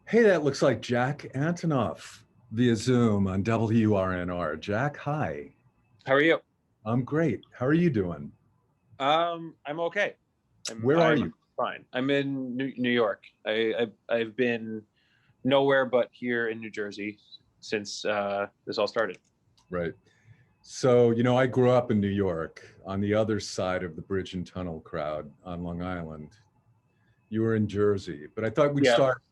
Hey, that looks like Jack Antonoff via Zoom on WRNR. Jack, hi. How are you? I'm great. How are you doing? I'm okay. Where are I'm you? fine. I'm in New York. I've been nowhere but here in New Jersey since this all started. Right. So, I grew up in New York on the other side of the bridge and tunnel crowd on Long Island. You were in Jersey, but I thought we'd Yeah, start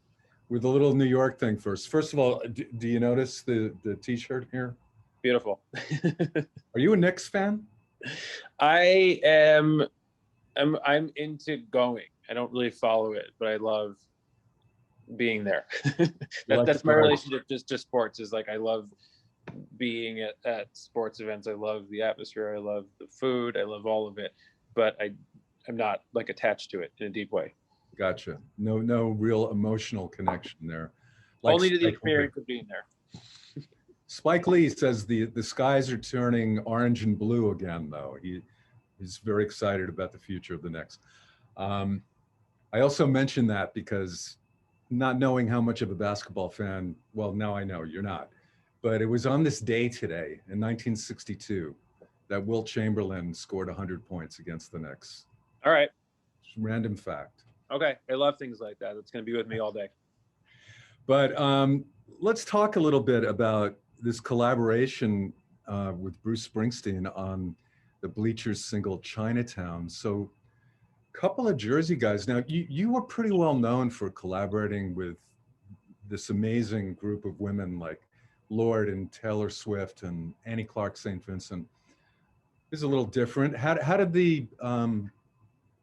with a little New York thing first. First of all, do you notice the t-shirt here? beautiful. Are you a Knicks fan? I am. I'm into going. I don't really follow it, but I love being there. You like to That's my drive? relationship just sports. Is like I love being at sports events. I love the atmosphere. I love the food. I love all of it. But I'm not like attached to it in a deep way. Gotcha. No real emotional connection there. Like Only to the Spike Lee. experience of being there. Spike Lee says the skies are turning orange and blue again, though. He's very excited about the future of the Knicks. Um, I also mention that because not knowing how much of a basketball fan, well, now I know you're not, but it was on this day today in 1962 that Wilt Chamberlain scored 100 points against the Knicks. All right. Just random fact. Okay. I love things like that. It's going to be with me all day. But let's talk a little bit about this collaboration with Bruce Springsteen on the Bleachers single Chinatown. So, a couple of Jersey guys. Now, you were pretty well known for collaborating with this amazing group of women like Lorde and Taylor Swift and Annie Clark St. Vincent. This is a little different. How did the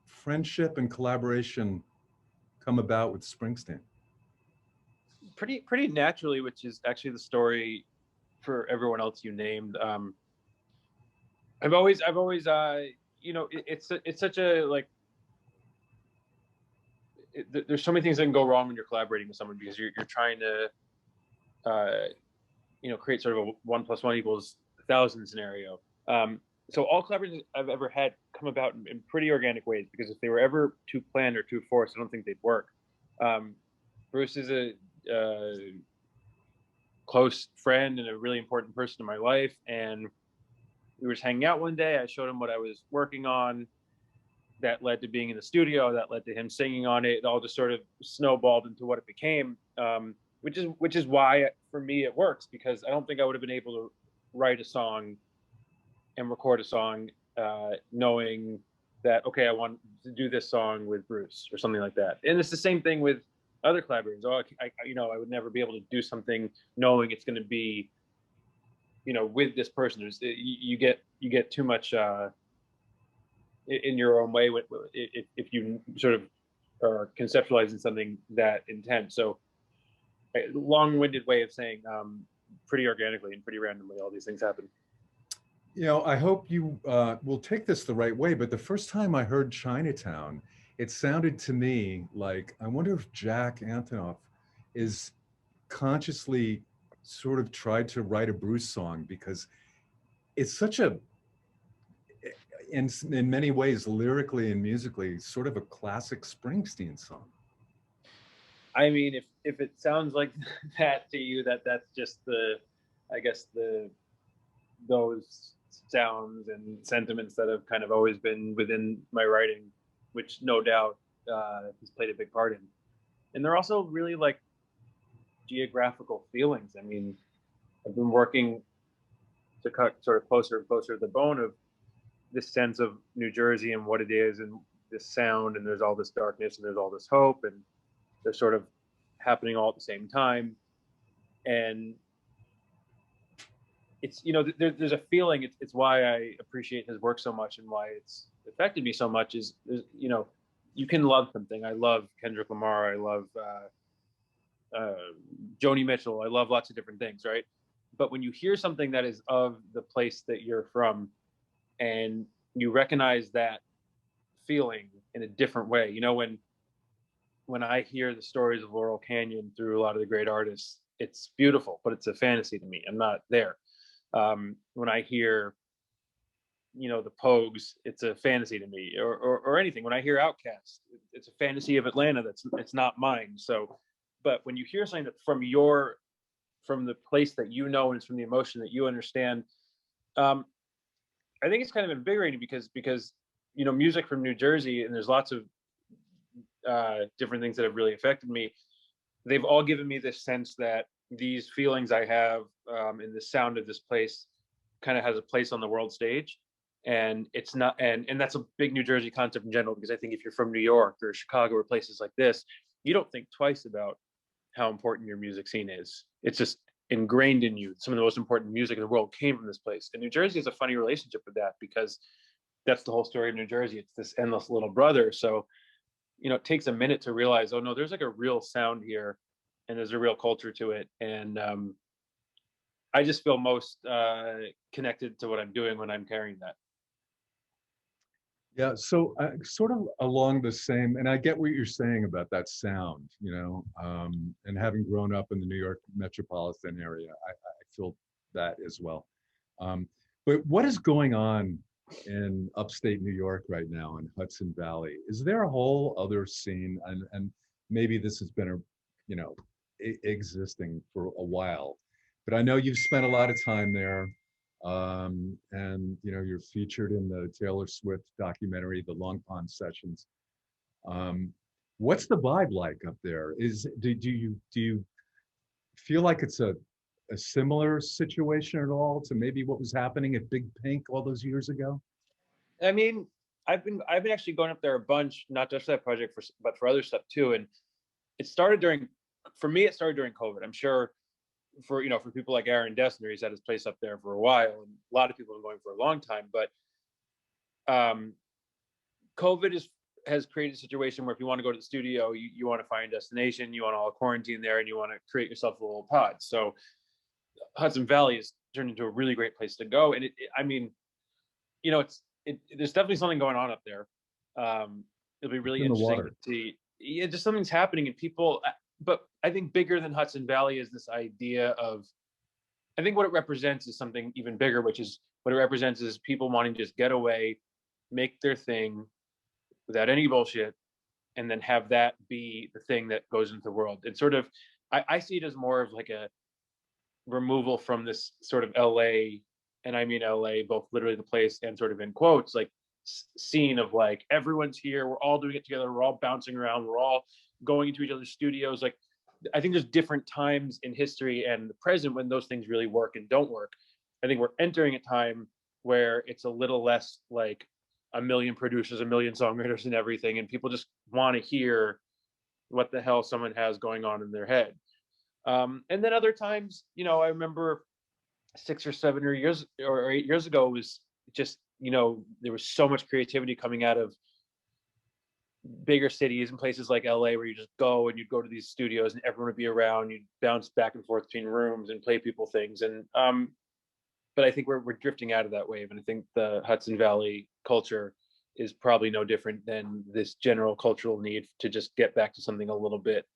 friendship and collaboration come about with Springsteen? Pretty naturally, which is actually the story for everyone else you named. I've always, it's such a like. There's so many things that can go wrong when you're collaborating with someone because you're trying to, create sort of a 1+1=1,000 scenario. So all collaborations I've ever had come about in pretty organic ways because if they were ever too planned or too forced, I don't think they'd work. Um, Bruce is a close friend and a really important person in my life, and we were just hanging out one day. I showed him what I was working on. That led to being in the studio. That led to him singing on it. It all just sort of snowballed into what it became, which is why for me it works because I don't think I would have been able to write a song and record a song knowing that okay, I want to do this song with Bruce or something like that. And it's the same thing with other collaborators. I would never be able to do something knowing it's going to be, with this person. You get too much in your own way if you sort of are conceptualizing something that intense. So, a long-winded way of saying, pretty organically and pretty randomly, all these things happen. I hope you will take this the right way, but the first time I heard Chinatown, it sounded to me like I wonder if Jack Antonoff is consciously sort of tried to write a Bruce song because it's such a, in many ways, lyrically and musically, sort of a classic Springsteen song. I mean, if it sounds like that to you, that's just I guess those sounds and sentiments that have kind of always been within my writing, which no doubt has played a big part in. And they're also really like geographical feelings. I mean, I've been working to cut sort of closer and closer to the bone of this sense of New Jersey and what it is, and this sound, and there's all this darkness, and there's all this hope, and they're sort of happening all at the same time. And it's there's a feeling. It's why I appreciate his work so much, and why it's affected me so much. Is you can love something. I love Kendrick Lamar. I love Joni Mitchell. I love lots of different things, right? But when you hear something that is of the place that you're from, and you recognize that feeling in a different way, when I hear the stories of Laurel Canyon through a lot of the great artists, it's beautiful, but it's a fantasy to me. I'm not there. When I hear, the Pogues, it's a fantasy to me, or anything. When I hear Outkast, it's a fantasy of Atlanta it's not mine. So But when you hear something that from the place that you know, and it's from the emotion that you understand, I think it's kind of invigorating because music from New Jersey, and there's lots of different things that have really affected me. They've all given me this sense that these feelings I have, in the sound of this place kind of has a place on the world stage. And it's not, and that's a big New Jersey concept in general, because I think if you're from New York or Chicago or places like this, you don't think twice about how important your music scene is. It's just ingrained in you. Some of the most important music in the world came from this place. And New Jersey has a funny relationship with that, because that's the whole story of New Jersey. It's this endless little brother. So, it takes a minute to realize, oh no, there's like a real sound here, and there's a real culture to it. And I just feel most connected to what I'm doing when I'm carrying that. Yeah, so sort of along the same, and I get what you're saying about that sound, and having grown up in the New York metropolitan area, I feel that as well. But what is going on in upstate New York right now in Hudson Valley? Is there a whole other scene, and maybe this has been existing for a while, but I know you've spent a lot of time there. And you're featured in the Taylor Swift documentary, The Long Pond Sessions. What's the vibe like up there? Do you feel like it's a similar situation at all to maybe what was happening at Big Pink all those years ago? I mean, I've been actually going up there a bunch, not just for that project, but for other stuff too. And it started during COVID. I'm sure for people like Aaron Dessner, he's had his place up there for a while, and a lot of people have been going for a long time. But COVID has created a situation where if you want to go to the studio, you want to find a destination, you want to all quarantine there, and you want to create yourself a little pod. So Hudson Valley has turned into a really great place to go. And there's definitely something going on up there. It'll be really interesting to see. Yeah, just something's happening, and people. But I think bigger than Hudson Valley is this idea of, I think what it represents is something even bigger, which is what it represents is people wanting to just get away, make their thing without any bullshit, and then have that be the thing that goes into the world. It's sort of, I see it as more of like a removal from this sort of LA, and I mean LA, both literally the place and sort of in quotes, like scene of like, everyone's here, we're all doing it together, we're all bouncing around, we're all going into each other's studios. Like, I think there's different times in history and the present when those things really work and don't work. I think we're entering a time where it's a little less like a million producers, a million songwriters and everything, and people just want to hear what the hell someone has going on in their head. And then other times, I remember 6 or 7 years or 8 years ago, it was just, there was so much creativity coming out of bigger cities and places like LA, where you just go and you'd go to these studios and everyone would be around, you'd bounce back and forth between rooms and play people things. And but I think we're drifting out of that wave, and I think the Hudson Valley culture is probably no different than this general cultural need to just get back to something a little bit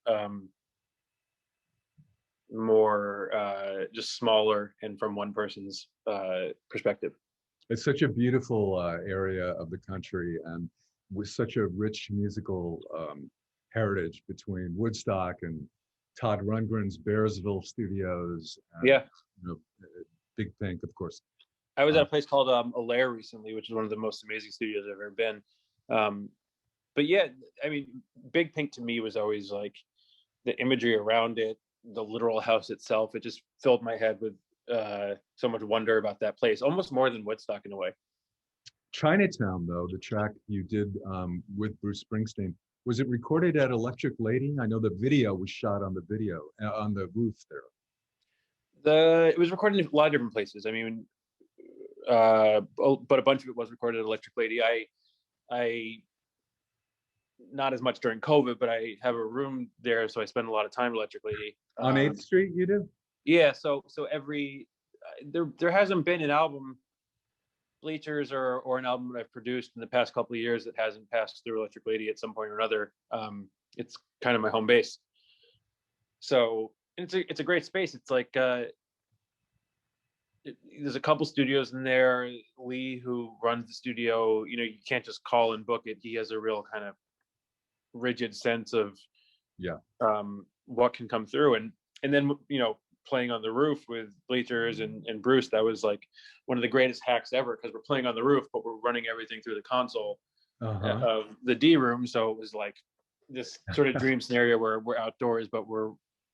more just smaller and from one person's perspective. It's such a beautiful area of the country, and with such a rich musical heritage between Woodstock and Todd Rundgren's Bearsville Studios. And, yeah. Big Pink, of course. I was at a place called Alaire recently, which is one of the most amazing studios I've ever been. But yeah, I mean, Big Pink to me was always like the imagery around it, the literal house itself. It just filled my head with so much wonder about that place, almost more than Woodstock in a way. Chinatown, though, the track you did with Bruce Springsteen, was it recorded at Electric Lady? I know the video was shot on the roof there. It was recorded in a lot of different places. I mean, but a bunch of it was recorded at Electric Lady. I not as much during COVID, but I have a room there, so I spend a lot of time at Electric Lady. On 8th Street, you do? Yeah. So every there hasn't been an album, Bleachers, or an album that I've produced in the past couple of years that hasn't passed through Electric Lady at some point or another. It's kind of my home base. So it's a great space. It's like there's a couple studios in there. Lee, who runs the studio, you can't just call and book it. He has a real kind of rigid sense of what can come through. And then, you know, playing on the roof with Bleachers and Bruce, that was like one of the greatest hacks ever, because we're playing on the roof, but we're running everything through the console of the D room. So it was like this sort of dream scenario where we're outdoors, but we're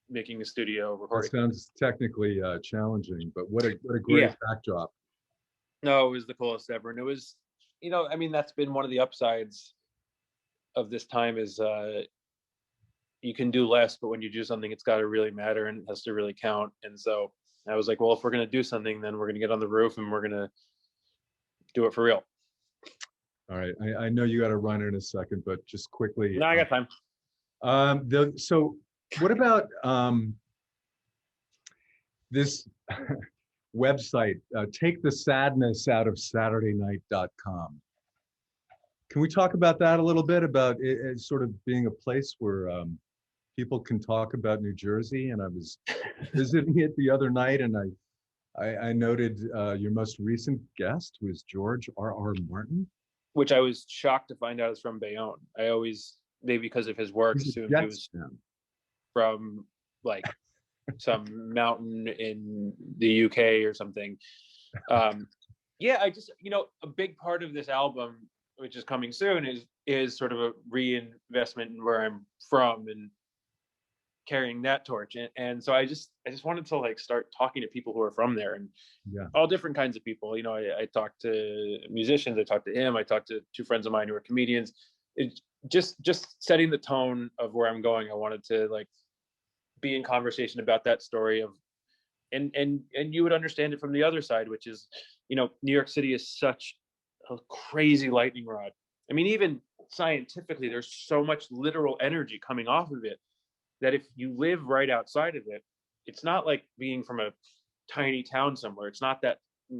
making a studio recording. That sounds technically challenging, but what a great backdrop. No, it was the coolest ever. And it was, you know, I mean, that's been one of the upsides of this time is you can do less, but when you do something, it's got to really matter and it has to really count. And so I was like, well, if we're going to do something, then we're going to get on the roof and we're going to do it for real. All right. I know you got to run in a second, but just quickly. No, I got time. So what about this website, Take the Sadness Out of SaturdayNight.com? Can we talk about that a little bit, about it sort of being a place where people can talk about New Jersey? And I was visiting it the other night, and I noted your most recent guest was George R.R. Martin. Which I was shocked to find out is from Bayonne. I always, maybe because of his work, assumed he was from like some mountain in the UK or something. Yeah, I just, you know, a big part of this album, which is coming soon, is sort of a reinvestment in where I'm from and carrying that torch. And so I just wanted to like start talking to people who are from there, and all different kinds of people. You know, I talked to musicians, I talked to him, I talked to two friends of mine who are comedians. It's just setting the tone of where I'm going. I wanted to like be in conversation about that story of, and you would understand it from the other side, which is, you know, New York City is such a crazy lightning rod. I mean, even scientifically, there's so much literal energy coming off of it that if you live right outside of it, it's not like being from a tiny town somewhere. It's not that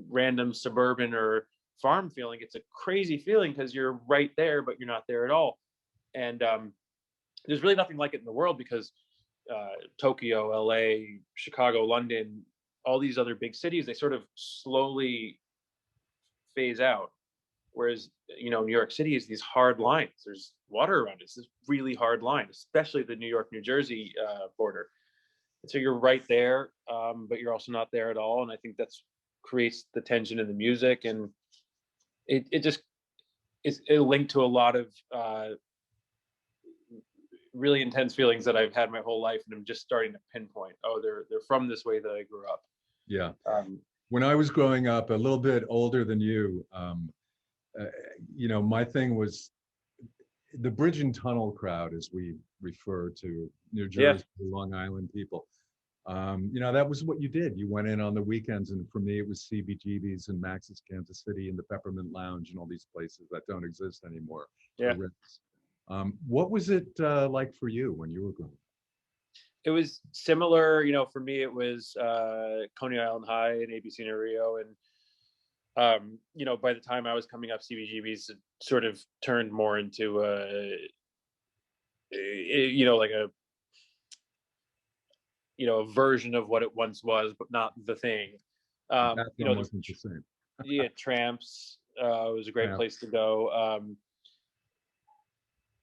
random suburban or farm feeling. It's a crazy feeling because you're right there, but you're not there at all. And there's really nothing like it in the world, because Tokyo, LA, Chicago, London, all these other big cities, they sort of slowly phase out. Whereas, you know, New York City is these hard lines. There's water around it. It's this really hard line, especially the New York-New Jersey border. And so you're right there, but you're also not there at all. And I think that's creates the tension in the music. And it just is linked to a lot of really intense feelings that I've had my whole life. And I'm just starting to pinpoint, oh, they're from this way that I grew up. Yeah. When I was growing up, a little bit older than you, you know, my thing was the bridge and tunnel crowd, as we refer to New Jersey, Long Island people. You know, that was what you did. You went in on the weekends, and for me, it was CBGB's and Max's Kansas City and the Peppermint Lounge and all these places that don't exist anymore. Yeah. What was it like for you when you were growing up? It was similar, you know, for me, it was Coney Island High and ABC Near Rio. And, you know, by the time I was coming up, CBGB's sort of turned more into, you know, like a version of what it once was, but not the thing. You know, wasn't the same. Yeah, Tramps was a great place to go.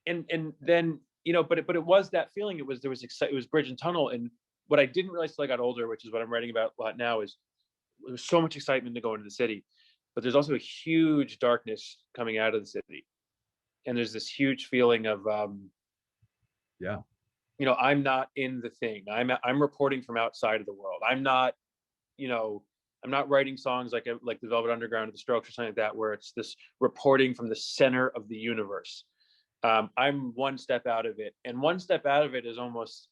And then, you know, but it was that feeling. It was bridge and tunnel. And what I didn't realize till I got older, which is what I'm writing about a lot now, is there was so much excitement to go into the city, but there's also a huge darkness coming out of the city. And there's this huge feeling of, you know, I'm not in the thing. I'm reporting from outside of the world. I'm not, you know, I'm not writing songs like the Velvet Underground or the Strokes or something like that, where it's this reporting from the center of the universe. I'm one step out of it, and one step out of it is almost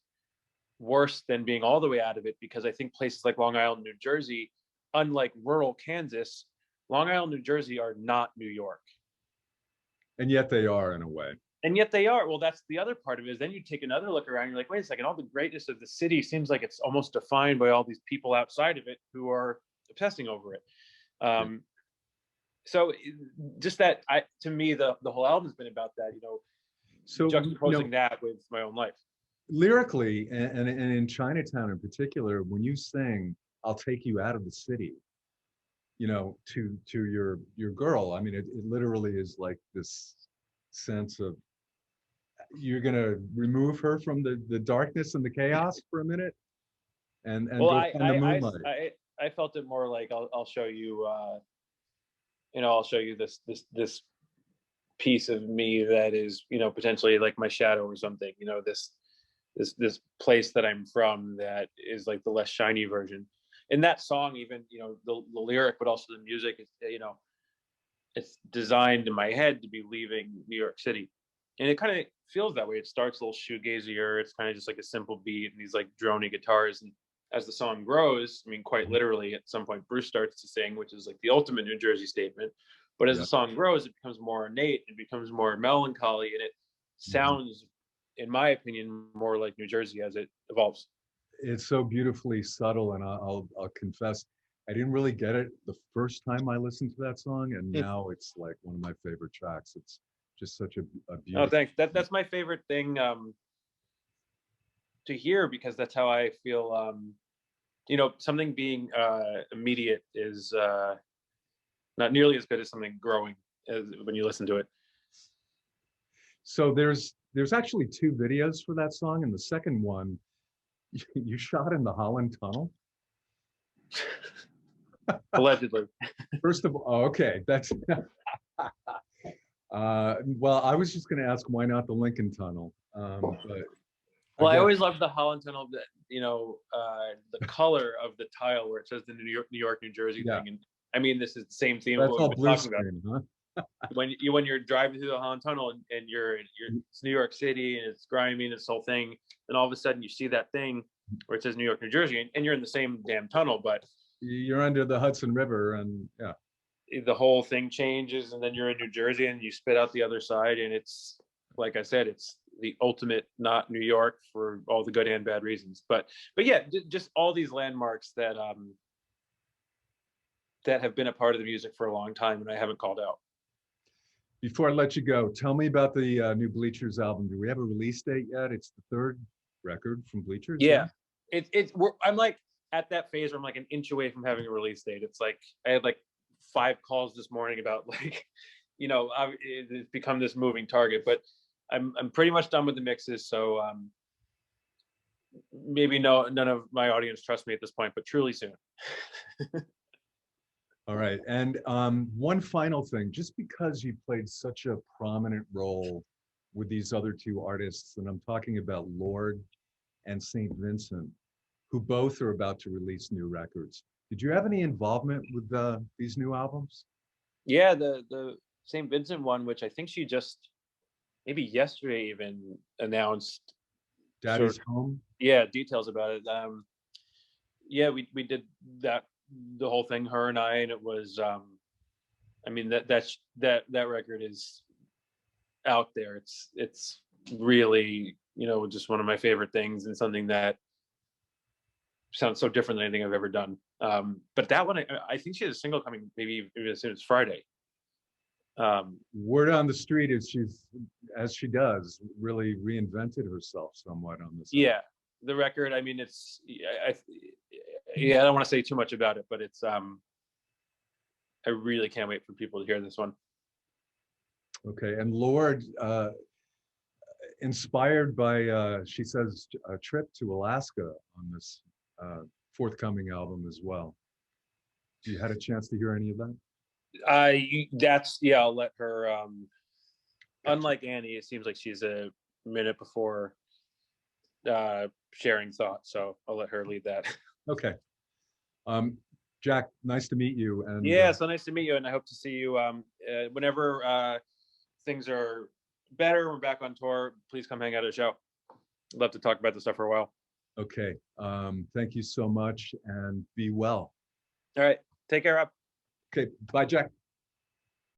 worse than being all the way out of it, because I think places like Long Island, New Jersey, unlike rural Kansas, Long Island, New Jersey are not New York. And yet they are, in a way. And yet they are. Well, that's the other part of it, is then you take another look around, you're like, wait a second, all the greatness of the city seems like it's almost defined by all these people outside of it who are obsessing over it. So just that, to me, the whole album's been about that, you know, so juxtaposing that with my own life. Lyrically, and in Chinatown in particular, when you sing, I'll take you out of the city, you know, to your girl, I mean, it literally is like this sense of you're gonna remove her from the darkness and the chaos for a minute, and Well, go find the moonlight. I felt it more like I'll show you, I'll show you this piece of me that is, potentially like my shadow or something. This place that I'm from that is like the less shiny version. In that song, even the lyric, but also the music, it's designed in my head to be leaving New York City, and it kind of feels that way. It starts a little shoegazier. It's kind of just like a simple beat and these like drony guitars, and as the song grows, I mean, quite literally, at some point, Bruce starts to sing, which is like the ultimate New Jersey statement. But as the song grows, it becomes more innate, it becomes more melancholy, and it sounds, in my opinion, more like New Jersey as it evolves. It's so beautifully subtle, and I'll confess, I didn't really get it the first time I listened to that song, and now it's like one of my favorite tracks. It's just such a beautiful. Oh, thanks. That's my favorite thing to hear, because that's how I feel. Something being immediate is not nearly as good as something growing as when you listen to it. So there's actually two videos for that song, and the second one you shot in the Holland Tunnel. Allegedly. First of all, okay, that's well, I was just going to ask why not the Lincoln Tunnel, but well, I always loved the Holland Tunnel. The color of the tile where it says the New York, New Jersey thing, and I mean, this is the same theme of what we've been talking about. Huh? When you're driving through the Holland Tunnel and it's New York City and it's grimy and this whole thing, then all of a sudden you see that thing where it says New York, New Jersey, and you're in the same damn tunnel, but you're under the Hudson River, and the whole thing changes, and then you're in New Jersey and you spit out the other side, and it's, like I said, it's the ultimate not New York for all the good and bad reasons. But yeah, just all these landmarks that have been a part of the music for a long time, and I haven't called out. Before I let you go, tell me about the new Bleachers album. Do we have a release date yet? It's the third record from Bleachers. Yeah, I'm like at that phase where I'm like an inch away from having a release date. It's like I had like 5 calls this morning about like, it's become this moving target, but I'm pretty much done with the mixes. So maybe none of my audience trusts me at this point, but truly soon. All right. And one final thing, just because you played such a prominent role with these other two artists, and I'm talking about Lord and St. Vincent, who both are about to release new records. Did you have any involvement with these new albums? Yeah, the St. Vincent one, which I think she just maybe yesterday even announced. Daddy's Home? Yeah, details about it. Yeah, we did that, the whole thing, her and I, and it was I mean, that record is out there. It's really, just one of my favorite things, and something that sounds so different than anything I've ever done. But that one, I think she has a single coming maybe as soon as Friday. Word on the street is she's, as she does, really reinvented herself somewhat on this. Yeah, the record, I mean, it's, I don't want to say too much about it, but it's, I really can't wait for people to hear this one. Okay, and Lord, inspired by, she says, a trip to Alaska on this forthcoming album as well. You had a chance to hear any of that? I'll let her, unlike Annie, it seems like she's a minute before sharing thoughts, so I'll let her lead that. Okay. Jack, nice to meet you. And yeah, so nice to meet you, and I hope to see you whenever things are better, we're back on tour, please come hang out at a show. I'd love to talk about this stuff for a while. Okay. Thank you so much, and be well. All right. Take care, Rob. Okay. Bye, Jack.